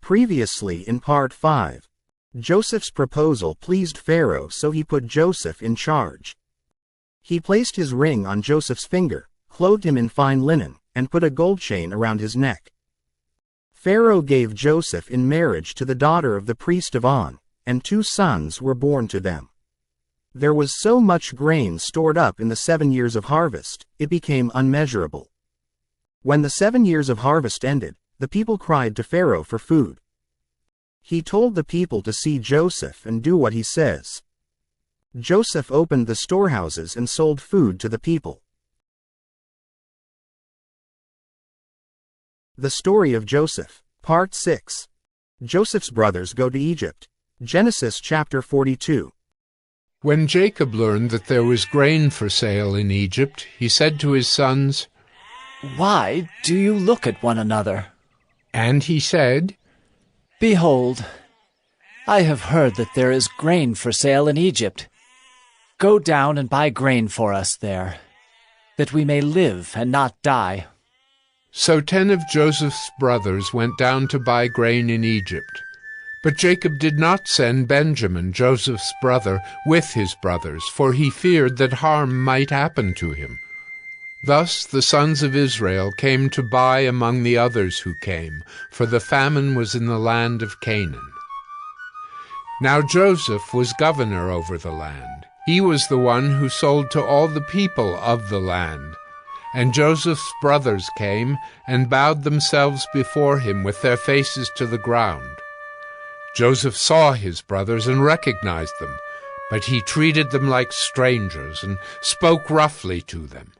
Previously in Part 5. Joseph's proposal pleased Pharaoh, so he put Joseph in charge. He placed his ring on Joseph's finger, clothed him in fine linen, and put a gold chain around his neck. Pharaoh gave Joseph in marriage to the daughter of the priest of On, and 2 sons were born to them. There was so much grain stored up in the 7 years of harvest, it became unmeasurable. When the 7 years of harvest ended, the people cried to Pharaoh for food. He told the people to see Joseph and do what he says. Joseph opened the storehouses and sold food to the people. The story of Joseph, Part 6. Joseph's brothers go to Egypt. Genesis chapter 42. When Jacob learned that there was grain for sale in Egypt, he said to his sons, "Why do you look at one another?" And he said, "Behold, I have heard that there is grain for sale in Egypt. Go down and buy grain for us there, that we may live and not die." So 10 of Joseph's brothers went down to buy grain in Egypt. But Jacob did not send Benjamin, Joseph's brother, with his brothers, for he feared that harm might happen to him. Thus the sons of Israel came to buy among the others who came, for the famine was in the land of Canaan. Now Joseph was governor over the land. He was the one who sold to all the people of the land. And Joseph's brothers came and bowed themselves before him with their faces to the ground. Joseph saw his brothers and recognized them, but he treated them like strangers and spoke roughly to them.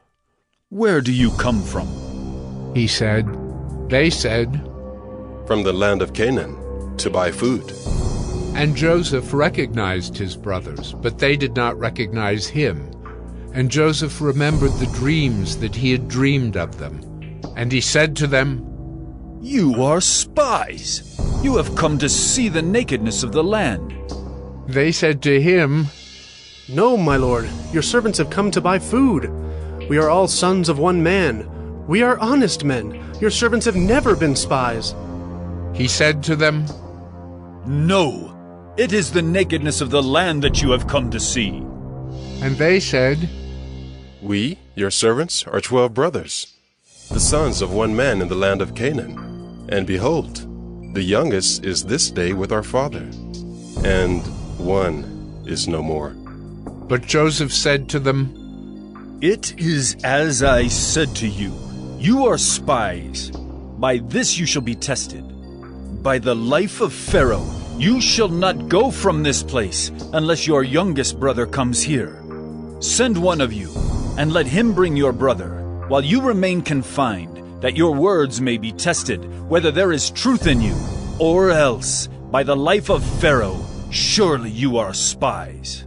"Where do you come from?" he said. They said, "From the land of Canaan, to buy food." And Joseph recognized his brothers, but they did not recognize him. And Joseph remembered the dreams that he had dreamed of them. And he said to them, "You are spies. You have come to see the nakedness of the land." They said to him, "No, my lord, your servants have come to buy food. We are all sons of one man. We are honest men. Your servants have never been spies." He said to them, "No, it is the nakedness of the land that you have come to see." And they said, "We, your servants, are 12 brothers, the sons of one man in the land of Canaan. And behold, the youngest is this day with our father, and one is no more." But Joseph said to them, "It is as I said to you. You are spies. By this you shall be tested. By the life of Pharaoh, you shall not go from this place unless your youngest brother comes here. Send one of you, and let him bring your brother, while you remain confined, that your words may be tested, whether there is truth in you, or else, by the life of Pharaoh, surely you are spies."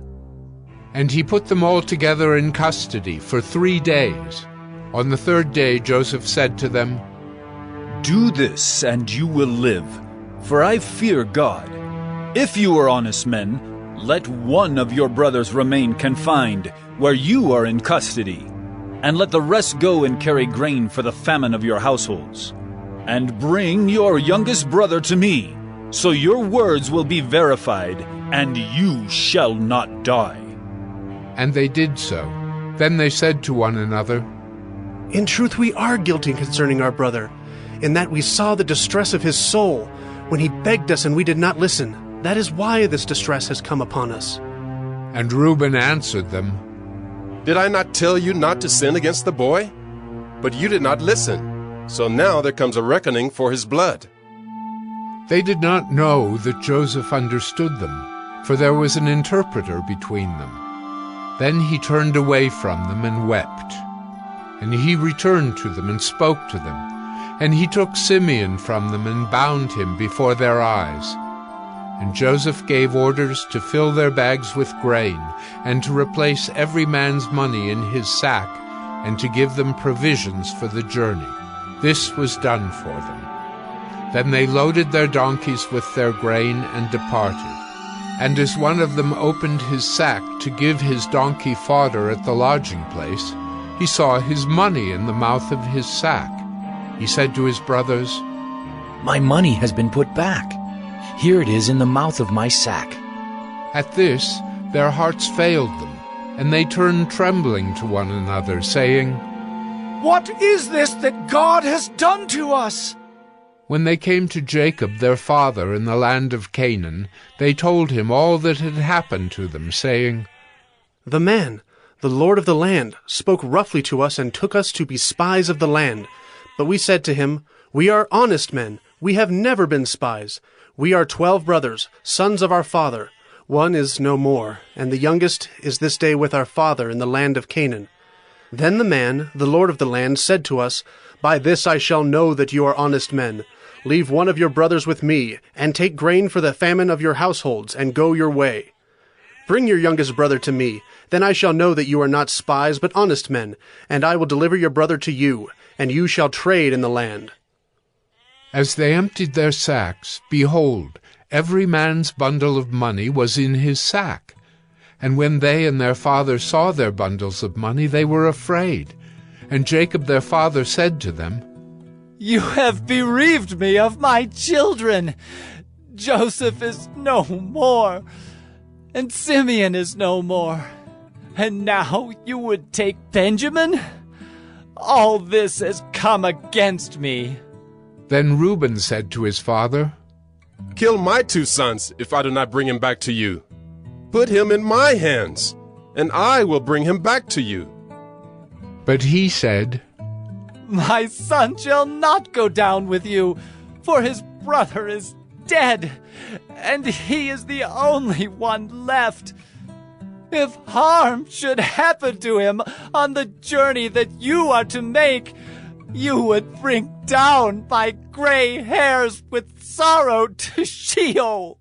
And he put them all together in custody for 3 days. On the 3rd day Joseph said to them, "Do this, and you will live, for I fear God. If you are honest men, let one of your brothers remain confined, where you are in custody, and let the rest go and carry grain for the famine of your households. And bring your youngest brother to me, so your words will be verified, and you shall not die." And they did so. Then they said to one another, "In truth we are guilty concerning our brother, in that we saw the distress of his soul, when he begged us and we did not listen. That is why this distress has come upon us." And Reuben answered them, "Did I not tell you not to sin against the boy? But you did not listen. So now there comes a reckoning for his blood." They did not know that Joseph understood them, for there was an interpreter between them. Then he turned away from them and wept. And he returned to them and spoke to them. And he took Simeon from them and bound him before their eyes. And Joseph gave orders to fill their bags with grain, and to replace every man's money in his sack, and to give them provisions for the journey. This was done for them. Then they loaded their donkeys with their grain and departed. And as one of them opened his sack to give his donkey fodder at the lodging place, he saw his money in the mouth of his sack. He said to his brothers, My money has been put back. Here it is in the mouth of my sack." At this, their hearts failed them, and they turned trembling to one another, saying, "What is this that God has done to us?" When they came to Jacob their father in the land of Canaan, they told him all that had happened to them, saying, "The man, the Lord of the land, spoke roughly to us and took us to be spies of the land. But we said to him, 'We are honest men. We have never been spies. We are 12 brothers, sons of our father. One is no more, and the youngest is this day with our father in the land of Canaan.' Then the man, the Lord of the land, said to us, 'By this I shall know that you are honest men. Leave one of your brothers with me, and take grain for the famine of your households, and go your way. Bring your youngest brother to me, then I shall know that you are not spies, but honest men, and I will deliver your brother to you, and you shall trade in the land.' As they emptied their sacks, behold, every man's bundle of money was in his sack. And when they and their father saw their bundles of money, they were afraid. And Jacob their father said to them, You have bereaved me of my children. Joseph is no more, and Simeon is no more. And now you would take Benjamin? All this has come against me." Then Reuben said to his father, Kill my 2 sons if I do not bring him back to you. Put him in my hands, and I will bring him back to you. But he said, My son shall not go down with you, for his brother is dead, and he is the only one left. If harm should happen to him on the journey that you are to make, you would bring down my gray hairs with sorrow to Sheol.